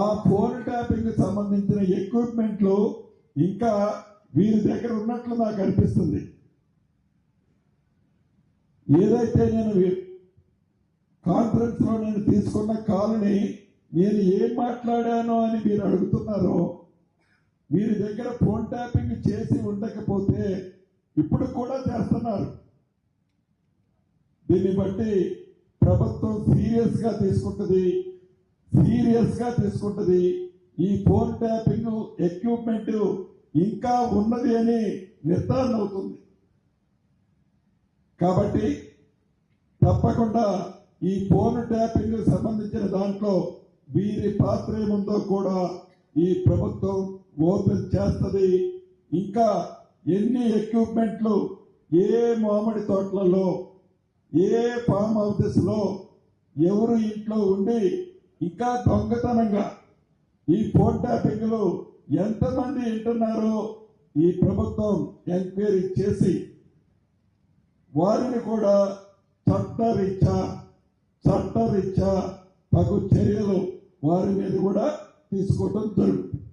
ఆ phone tapping సంబంధించిన ఎక్విప్మెంట్లు ఇంకా వీరి దగ్గర ఉన్నట్లు నాకు అనిపిస్తుంది. ఏదైతే నేను కాన్ఫరెన్స్ లో నేను తీసుకున్న కాల్ని నేను ఏం మాట్లాడానో అని మీరు అడుగుతున్నారో, వీరి దగ్గర ఫోన్ ట్యాపింగ్ చేసి ఉండకపోతే ఇప్పుడు కూడా చేస్తున్నారు. దీన్ని బట్టి ప్రభుత్వం సీరియస్ గా తీసుకుంటుంది. ఈ ఫోన్ ట్యాపింగ్ ఎక్విప్మెంట్ ఇంకా ఉన్నది అని నిర్ధారణ అవుతుంది. కాబట్టి తప్పకుండా ఈ ఫోన్ ట్యాపింగ్ సంబంధించిన దాంట్లో వీరి పాత్ర ఏముందో కూడా ఈ ప్రభుత్వం ఓపెన్ చేస్తుంది. ఇంకా ఎన్ని ఎక్విప్మెంట్లు ఏ మామిడి తోటలలో, ఏ ఫామ్ హౌసెస్ లో ఎవరు ఇంట్లో ఉండి ఇంకా దొంగతనంగా ఈ ఫోన్ ట్యాపింగ్ లో ఎంతమంది వింటున్నారో ఈ ప్రభుత్వం ఎంక్వైరీ చేసి వారిని కూడా చట్టరీత్యా తగు చర్యలు వారి మీద కూడా తీసుకోవడం జరుగుతుంది.